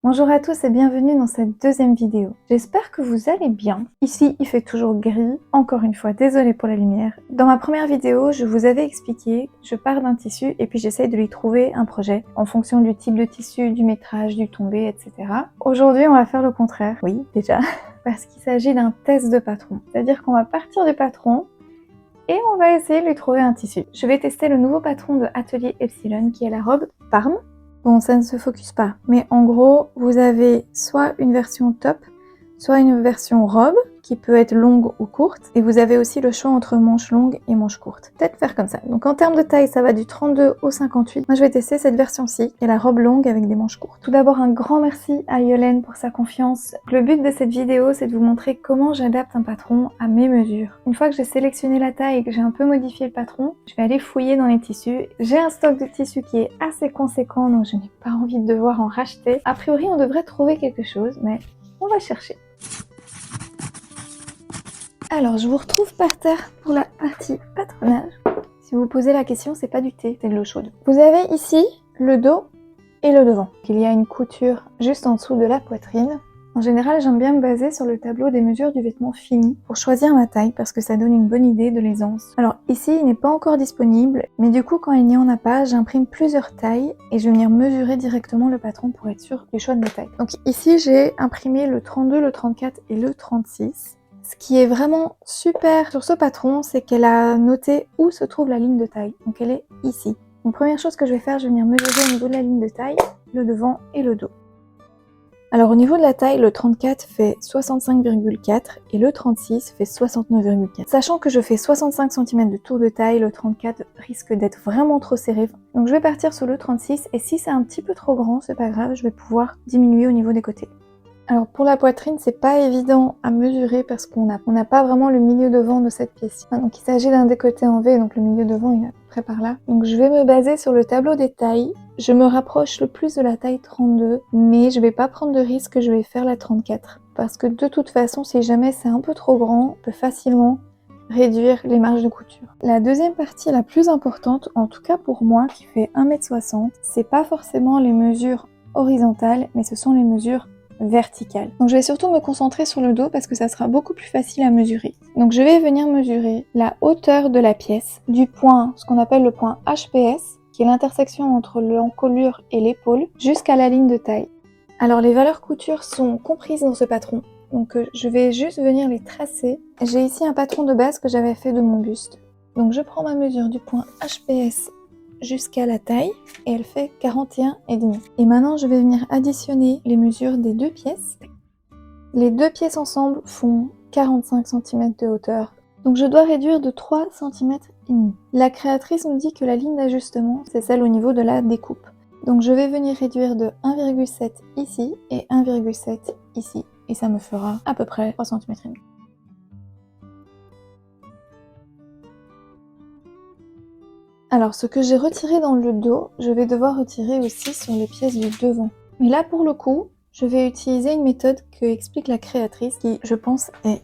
Bonjour à tous et bienvenue dans cette deuxième vidéo. J'espère que vous allez bien. Ici, il fait toujours gris. Encore une fois, désolée pour la lumière. Dans ma première vidéo, je vous avais expliqué, je pars d'un tissu et puis j'essaye de lui trouver un projet en fonction du type de tissu, du métrage, du tombé, etc. Aujourd'hui, on va faire le contraire. Oui, déjà. Parce qu'il s'agit d'un test de patron. C'est-à-dire qu'on va partir du patron et on va essayer de lui trouver un tissu. Je vais tester le nouveau patron de Atelier Epsilon qui est la robe Parme. Bon, ça ne se focus pas, mais en gros, vous avez soit une version top, soit une version robe, qui peut être longue ou courte, et vous avez aussi le choix entre manches longues et manches courtes. Peut-être faire comme ça. Donc en termes de taille, ça va du 32 au 58. Moi, je vais tester cette version-ci, qui est la robe longue avec des manches courtes. Tout d'abord, un grand merci à Yolène pour sa confiance. Le but de cette vidéo, c'est de vous montrer comment j'adapte un patron à mes mesures. Une fois que j'ai sélectionné la taille et que j'ai un peu modifié le patron, je vais aller fouiller dans les tissus. J'ai un stock de tissus qui est assez conséquent, donc je n'ai pas envie de devoir en racheter. A priori, on devrait trouver quelque chose, mais on va chercher. Alors, je vous retrouve par terre pour la partie patronage. Si vous vous posez la question, c'est pas du thé, c'est de l'eau chaude. Vous avez ici le dos et le devant. Il y a une couture juste en dessous de la poitrine. En général, j'aime bien me baser sur le tableau des mesures du vêtement fini pour choisir ma taille parce que ça donne une bonne idée de l'aisance. Alors ici, il n'est pas encore disponible, mais du coup, quand il n'y en a pas, j'imprime plusieurs tailles et je vais venir mesurer directement le patron pour être sûr du choix de mes tailles. Donc ici, j'ai imprimé le 32, le 34 et le 36. Ce qui est vraiment super sur ce patron, c'est qu'elle a noté où se trouve la ligne de taille. Donc elle est ici. Donc première chose que je vais faire, je vais venir mesurer au niveau de la ligne de taille, le devant et le dos. Alors au niveau de la taille, le 34 fait 65,4 et le 36 fait 69,4. Sachant que je fais 65 cm de tour de taille, le 34 risque d'être vraiment trop serré. Donc je vais partir sur le 36 et si c'est un petit peu trop grand, c'est pas grave, je vais pouvoir diminuer au niveau des côtés. Alors pour la poitrine, c'est pas évident à mesurer parce qu'on n'a pas vraiment le milieu devant de cette pièce. Donc il s'agit d'un décolleté en V, donc le milieu devant il est à peu près par là. Donc je vais me baser sur le tableau des tailles. Je me rapproche le plus de la taille 32, mais je vais pas prendre de risque, je vais faire la 34. Parce que de toute façon, si jamais c'est un peu trop grand, on peut facilement réduire les marges de couture. La deuxième partie la plus importante, en tout cas pour moi qui fait 1m60, c'est pas forcément les mesures horizontales, mais ce sont les mesures verticale. Donc je vais surtout me concentrer sur le dos parce que ça sera beaucoup plus facile à mesurer. Donc je vais venir mesurer la hauteur de la pièce du point, ce qu'on appelle le point HPS, qui est l'intersection entre l'encolure et l'épaule, jusqu'à la ligne de taille. Alors les valeurs couture sont comprises dans ce patron, donc je vais juste venir les tracer. J'ai ici un patron de base que j'avais fait de mon buste. Donc je prends ma mesure du point HPS jusqu'à la taille et elle fait 41,5. Et maintenant je vais venir additionner les mesures des deux pièces. Les deux pièces ensemble font 45 cm de hauteur. Donc je dois réduire de 3 cm et demi. La créatrice nous dit que la ligne d'ajustement, c'est celle au niveau de la découpe. Donc je vais venir réduire de 1,7 ici et 1,7 ici. Et ça me fera à peu près 3 cm et demi. Alors ce que j'ai retiré dans le dos, je vais devoir retirer aussi sur les pièces du devant. Mais là pour le coup, je vais utiliser une méthode que explique la créatrice qui, je pense, est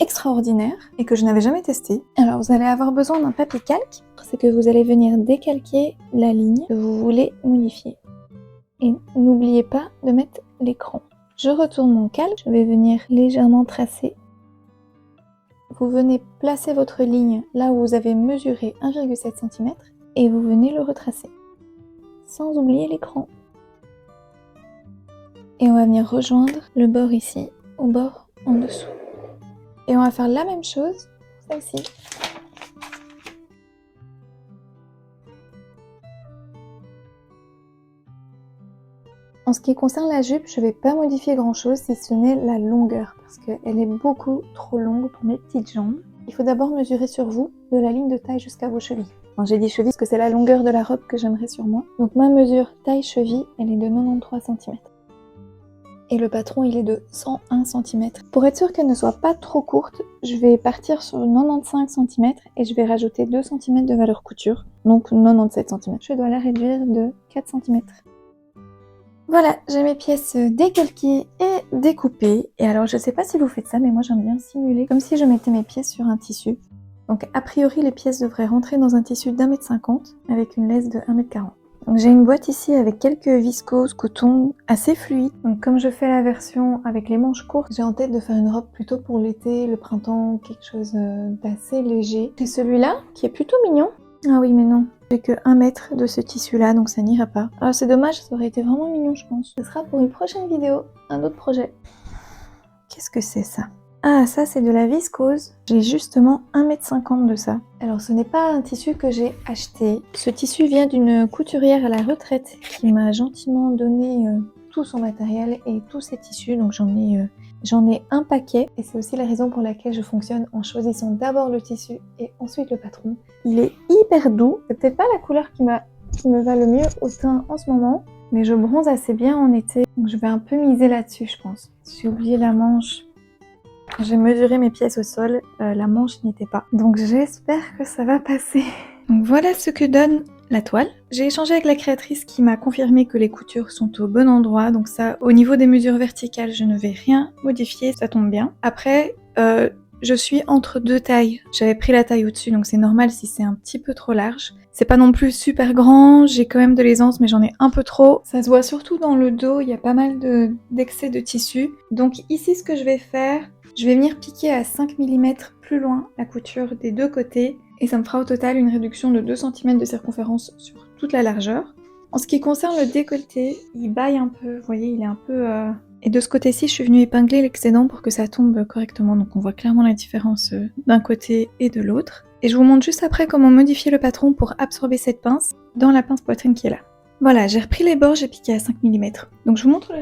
extraordinaire et que je n'avais jamais testée. Alors vous allez avoir besoin d'un papier calque, c'est que vous allez venir décalquer la ligne que vous voulez modifier. Et n'oubliez pas de mettre l'écran. Je retourne mon calque, je vais venir légèrement tracer. Vous venez placer votre ligne là où vous avez mesuré 1,7 cm et vous venez le retracer. Sans oublier l'écran. Et on va venir rejoindre le bord ici au bord en dessous. Et on va faire la même chose pour celle-ci. En ce qui concerne la jupe, je ne vais pas modifier grand chose si ce n'est la longueur parce qu'elle est beaucoup trop longue pour mes petites jambes. Il faut d'abord mesurer sur vous de la ligne de taille jusqu'à vos chevilles. Enfin, j'ai dit cheville parce que c'est la longueur de la robe que j'aimerais sur moi. Donc ma mesure taille-cheville, elle est de 93 cm. Et le patron, il est de 101 cm. Pour être sûr qu'elle ne soit pas trop courte, je vais partir sur 95 cm et je vais rajouter 2 cm de valeur couture, donc 97 cm. Je dois la réduire de 4 cm. Voilà, j'ai mes pièces décalquées et découpées. Et alors, je sais pas si vous faites ça, mais moi j'aime bien simuler comme si je mettais mes pièces sur un tissu. Donc, a priori, les pièces devraient rentrer dans un tissu d'1,50 m avec une laisse de 1,40 m. Donc j'ai une boîte ici avec quelques viscoses, coton assez fluide. Donc comme je fais la version avec les manches courtes, j'ai en tête de faire une robe plutôt pour l'été, le printemps, quelque chose d'assez léger. J'ai celui-là qui est plutôt mignon. Ah oui mais non, j'ai que 1 mètre de ce tissu là donc ça n'ira pas. Alors c'est dommage, ça aurait été vraiment mignon je pense. Ce sera pour une prochaine vidéo, un autre projet. Qu'est-ce que c'est ça? Ah, ça c'est de la viscose. J'ai justement 1,50 m de ça. Alors ce n'est pas un tissu que j'ai acheté. Ce tissu vient d'une couturière à la retraite qui m'a gentiment donné tout son matériel et tous ses tissus. Donc j'en ai un paquet. Et c'est aussi la raison pour laquelle je fonctionne en choisissant d'abord le tissu et ensuite le patron. Il est hyper doux. C'est peut-être pas la couleur qui me va le mieux au teint en ce moment. Mais je bronze assez bien en été. Donc je vais un peu miser là-dessus je pense. J'ai oublié la manche. J'ai mesuré mes pièces au sol, la manche n'y était pas. Donc j'espère que ça va passer. Donc voilà ce que donne la toile. J'ai échangé avec la créatrice qui m'a confirmé que les coutures sont au bon endroit. Donc ça, au niveau des mesures verticales, je ne vais rien modifier, ça tombe bien. Après, je suis entre deux tailles. J'avais pris la taille au-dessus, donc c'est normal si c'est un petit peu trop large. C'est pas non plus super grand, j'ai quand même de l'aisance, mais j'en ai un peu trop. Ça se voit surtout dans le dos, il y a pas mal d'excès de tissu. Donc ici, ce que je vais faire, je vais venir piquer à 5 mm plus loin la couture des deux côtés et ça me fera au total une réduction de 2 cm de circonférence sur toute la largeur. En ce qui concerne le décolleté, il baille un peu, vous voyez, il est un peu... Et de ce côté-ci, je suis venue épingler l'excédent pour que ça tombe correctement, donc on voit clairement la différence d'un côté et de l'autre. Et je vous montre juste après comment modifier le patron pour absorber cette pince dans la pince poitrine qui est là. Voilà, j'ai repris les bords, j'ai piqué à 5 mm. Donc je vous montre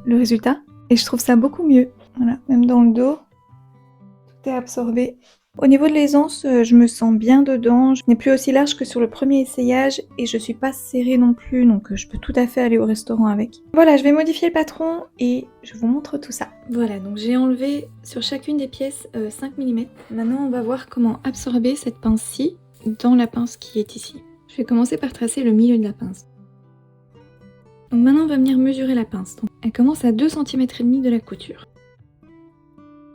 le résultat, et je trouve ça beaucoup mieux. Voilà, même dans le dos, tout est absorbé. Au niveau de l'aisance, je me sens bien dedans. Je n'ai plus aussi large que sur le premier essayage et je suis pas serrée non plus, donc je peux tout à fait aller au restaurant avec. Voilà, je vais modifier le patron et je vous montre tout ça. Voilà, donc j'ai enlevé sur chacune des pièces 5 mm. Maintenant, on va voir comment absorber cette pince-ci dans la pince qui est ici. Je vais commencer par tracer le milieu de la pince. Donc maintenant, on va venir mesurer la pince. Donc, elle commence à 2,5 cm de la couture.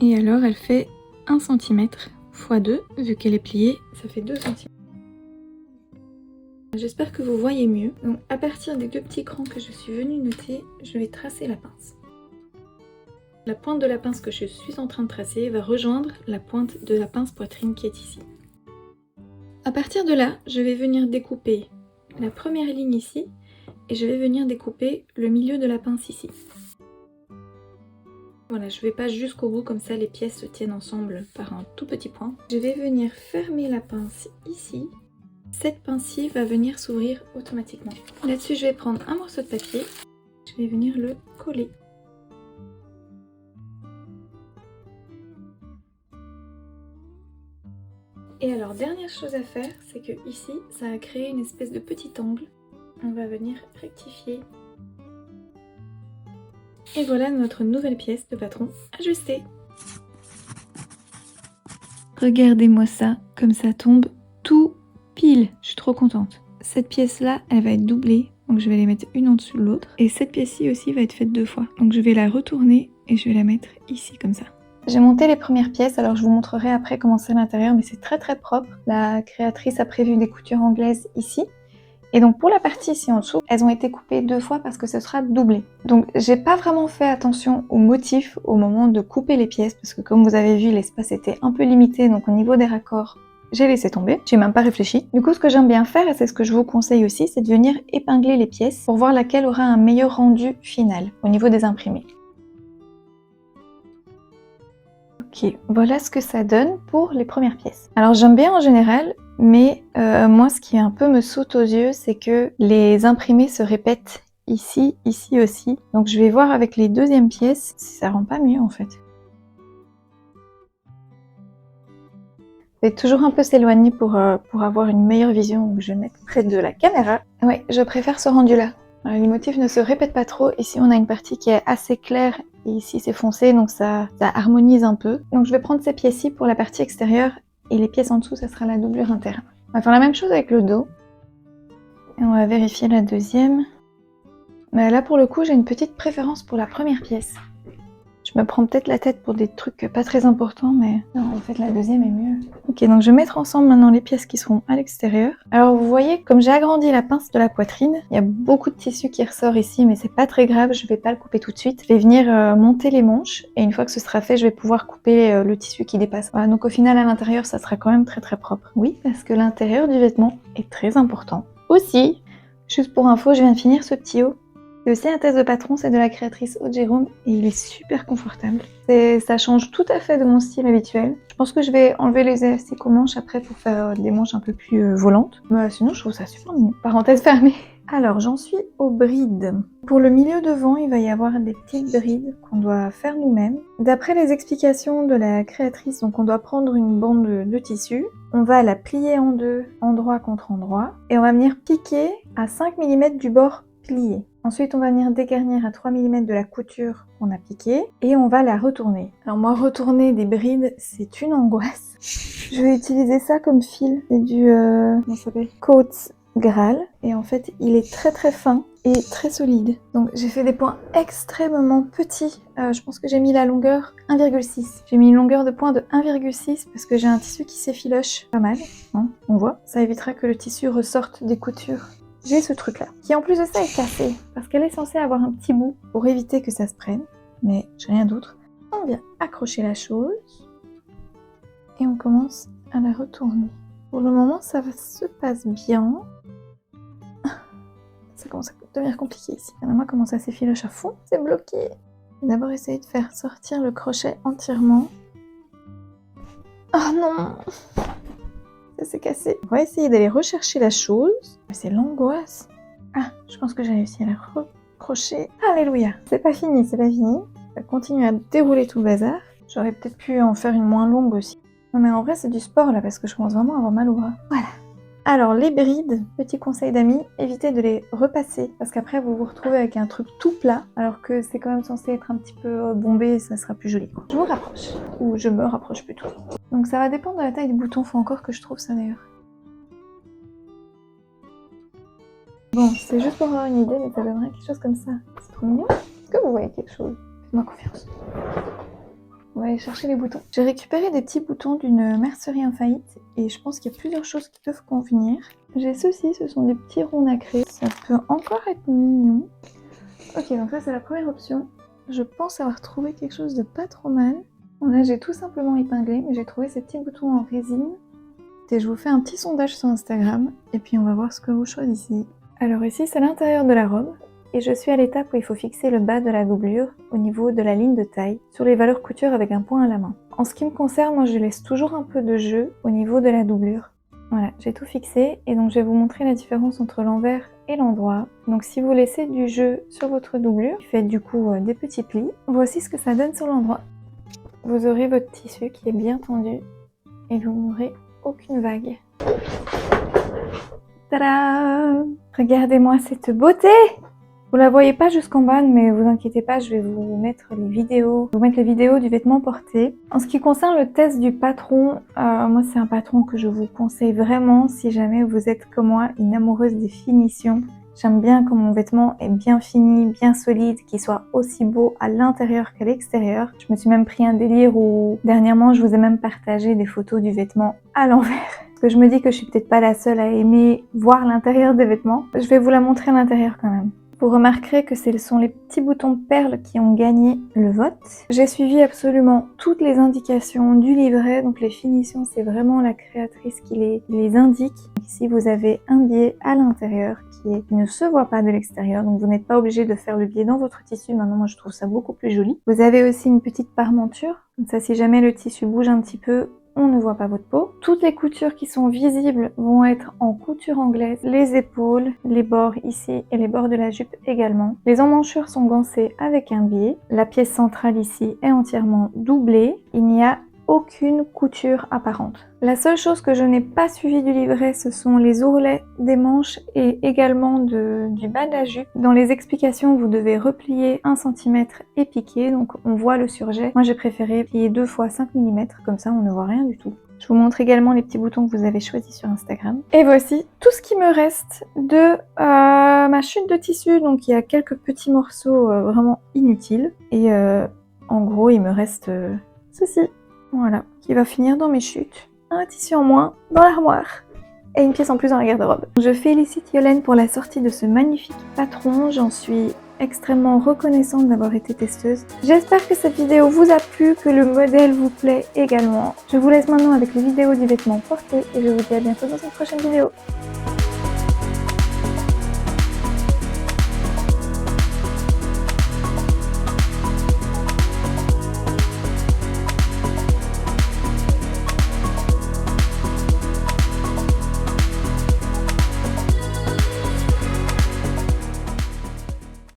Et alors elle fait 1 cm x 2, vu qu'elle est pliée, ça fait 2 cm. J'espère que vous voyez mieux. Donc à partir des deux petits crans que je suis venue noter, je vais tracer la pince. La pointe de la pince que je suis en train de tracer va rejoindre la pointe de la pince poitrine qui est ici. À partir de là, je vais venir découper la première ligne ici, et je vais venir découper le milieu de la pince ici. Voilà, je vais pas jusqu'au bout, comme ça les pièces se tiennent ensemble par un tout petit point. Je vais venir fermer la pince ici. Cette pince-ci va venir s'ouvrir automatiquement. Là-dessus, je vais prendre un morceau de papier. Je vais venir le coller. Et alors, dernière chose à faire, c'est que ici, ça a créé une espèce de petit angle. On va venir rectifier. Et voilà notre nouvelle pièce de patron ajustée. Regardez-moi ça, comme ça tombe tout pile. Je suis trop contente. Cette pièce-là, elle va être doublée, donc je vais les mettre une en dessous de l'autre. Et cette pièce-ci aussi va être faite 2 fois. Donc je vais la retourner et je vais la mettre ici comme ça. J'ai monté les premières pièces, alors je vous montrerai après comment c'est à l'intérieur, mais c'est très très propre. La créatrice a prévu des coutures anglaises ici. Et donc pour la partie ici en dessous, elles ont été coupées 2 fois parce que ce sera doublé. Donc j'ai pas vraiment fait attention au motif au moment de couper les pièces parce que comme vous avez vu, l'espace était un peu limité, donc au niveau des raccords, j'ai laissé tomber. J'ai même pas réfléchi. Du coup, ce que j'aime bien faire, et c'est ce que je vous conseille aussi, c'est de venir épingler les pièces pour voir laquelle aura un meilleur rendu final au niveau des imprimés. Ok, voilà ce que ça donne pour les premières pièces. Alors j'aime bien en général, mais moi ce qui un peu me saute aux yeux, c'est que les imprimés se répètent ici, ici aussi. Donc je vais voir avec les deuxièmes pièces si ça rend pas mieux en fait. Je vais toujours un peu s'éloigner pour avoir une meilleure vision, donc je vais me mettre près de la caméra. Ouais, je préfère ce rendu là. Les motifs ne se répètent pas trop. Ici on a une partie qui est assez claire et ici c'est foncé, donc ça harmonise un peu. Donc je vais prendre ces pièces-ci pour la partie extérieure et les pièces en dessous ça sera la doublure interne. On va faire la même chose avec le dos. Et on va vérifier la deuxième. Mais là pour le coup j'ai une petite préférence pour la première pièce. Je me prends peut-être la tête pour des trucs pas très importants, mais non, en fait la deuxième est mieux. Ok, donc je vais mettre ensemble maintenant les pièces qui seront à l'extérieur. Alors vous voyez, comme j'ai agrandi la pince de la poitrine, il y a beaucoup de tissu qui ressort ici, mais c'est pas très grave, je vais pas le couper tout de suite. Je vais venir monter les manches, et une fois que ce sera fait, je vais pouvoir couper le tissu qui dépasse. Voilà, donc au final à l'intérieur, ça sera quand même très très propre. Oui, parce que l'intérieur du vêtement est très important. Aussi, juste pour info, je viens de finir ce petit haut. C'est aussi un test de patron, c'est de la créatrice Aude Jérôme et il est super confortable. Ça change tout à fait de mon style habituel. Je pense que je vais enlever les élastiques aux manches après pour faire des manches un peu plus volantes. Mais sinon, je trouve ça super mignon. Parenthèse fermée. Alors, j'en suis aux brides. Pour le milieu devant, il va y avoir des petites brides qu'on doit faire nous-mêmes. D'après les explications de la créatrice, donc on doit prendre une bande de tissu, on va la plier en deux, endroit contre endroit, et on va venir piquer à 5 mm du bord plié. Ensuite, on va venir dégarnir à 3 mm de la couture qu'on a piquée et on va la retourner. Alors moi, retourner des brides, c'est une angoisse. Je vais utiliser ça comme fil. C'est du comment ça s'appelle, Coats Graal. Et en fait, il est très très fin et très solide. Donc j'ai fait des points extrêmement petits. Je pense que j'ai mis la longueur 1,6. J'ai mis une longueur de point de 1,6 parce que j'ai un tissu qui s'effiloche pas mal. Hein, on voit. Ça évitera que le tissu ressorte des coutures. J'ai ce truc là, qui en plus de ça est cassé, parce qu'elle est censée avoir un petit bout pour éviter que ça se prenne, mais j'ai rien d'autre. On vient accrocher la chose, et on commence à la retourner. Pour le moment, ça se passe bien. Ça commence à devenir compliqué ici. Regardez-moi comment ça s'effiloche à fond, c'est bloqué. Je vais d'abord essayer de faire sortir le crochet entièrement. Oh non! Ça s'est cassé. On va essayer d'aller rechercher la chose. C'est l'angoisse. Ah, je pense que j'ai réussi à la recrocher. Alléluia. C'est pas fini, c'est pas fini. Ça continue à dérouler tout le bazar. J'aurais peut-être pu en faire une moins longue aussi. Non mais en vrai c'est du sport là parce que je commence vraiment à avoir mal au bras. Voilà. Alors les brides, petit conseil d'amis, évitez de les repasser parce qu'après vous vous retrouvez avec un truc tout plat alors que c'est quand même censé être un petit peu bombé et ça sera plus joli quoi. Je vous rapproche, ou je me rapproche plutôt. Donc ça va dépendre de la taille du bouton, faut encore que je trouve ça d'ailleurs. Bon, c'est juste pour avoir une idée mais ça donnerait quelque chose comme ça. C'est trop mignon. Est-ce que vous voyez quelque chose? Faites-moi confiance. On va aller chercher les boutons. J'ai récupéré des petits boutons d'une mercerie en faillite et je pense qu'il y a plusieurs choses qui peuvent convenir. J'ai ceux-ci, ce sont des petits ronds nacrés. Ça peut encore être mignon. Ok, donc ça c'est la première option. Je pense avoir trouvé quelque chose de pas trop mal. Bon là j'ai tout simplement épinglé, mais j'ai trouvé ces petits boutons en résine. Et je vous fais un petit sondage sur Instagram et puis on va voir ce que vous choisissez. Alors ici c'est l'intérieur de la robe. Et je suis à l'étape où il faut fixer le bas de la doublure au niveau de la ligne de taille sur les valeurs couture avec un point à la main. En ce qui me concerne, moi je laisse toujours un peu de jeu au niveau de la doublure. Voilà, j'ai tout fixé et donc je vais vous montrer la différence entre l'envers et l'endroit. Donc si vous laissez du jeu sur votre doublure, faites du coup des petits plis. Voici ce que ça donne sur l'endroit. Vous aurez votre tissu qui est bien tendu et vous n'aurez aucune vague. Tada! Regardez-moi cette beauté! Vous la voyez pas jusqu'en bas, mais vous inquiétez pas, je vais vous mettre les vidéos du vêtement porté. En ce qui concerne le test du patron, moi c'est un patron que je vous conseille vraiment si jamais vous êtes comme moi une amoureuse des finitions. J'aime bien quand mon vêtement est bien fini, bien solide, qu'il soit aussi beau à l'intérieur qu'à l'extérieur. Je me suis même pris un délire où dernièrement je vous ai même partagé des photos du vêtement à l'envers. Parce que je me dis que je suis peut-être pas la seule à aimer voir l'intérieur des vêtements. Je vais vous la montrer à l'intérieur quand même. Vous remarquerez que ce sont les petits boutons perles qui ont gagné le vote. J'ai suivi absolument toutes les indications du livret, donc les finitions, c'est vraiment la créatrice qui les indique. Ici, vous avez un biais à l'intérieur qui ne se voit pas de l'extérieur, donc vous n'êtes pas obligé de faire le biais dans votre tissu. Maintenant, moi, je trouve ça beaucoup plus joli. Vous avez aussi une petite parmenture, comme ça, si jamais le tissu bouge un petit peu, on ne voit pas votre peau. Toutes les coutures qui sont visibles vont être en couture anglaise, les épaules, les bords ici et les bords de la jupe également. Les emmanchures sont gancées avec un biais. La pièce centrale ici est entièrement doublée. Il n'y a aucune couture apparente. La seule chose que je n'ai pas suivi du livret, ce sont les ourlets des manches et également du bas de la jupe. Dans les explications, vous devez replier 1 cm et piquer, donc on voit le surjet. Moi j'ai préféré plier 2 fois 5 mm, comme ça on ne voit rien du tout. Je vous montre également les petits boutons que vous avez choisis sur Instagram. Et voici tout ce qui me reste de ma chute de tissu, donc il y a quelques petits morceaux vraiment inutiles. Et en gros, il me reste ceci, voilà, qui va finir dans mes chutes. Un tissu en moins dans l'armoire et une pièce en plus dans la garde-robe. Je félicite Yolène pour la sortie de ce magnifique patron, j'en suis extrêmement reconnaissante d'avoir été testeuse. J'espère que cette vidéo vous a plu, que le modèle vous plaît également. Je vous laisse maintenant avec les vidéos du vêtement porté et je vous dis à bientôt dans une prochaine vidéo.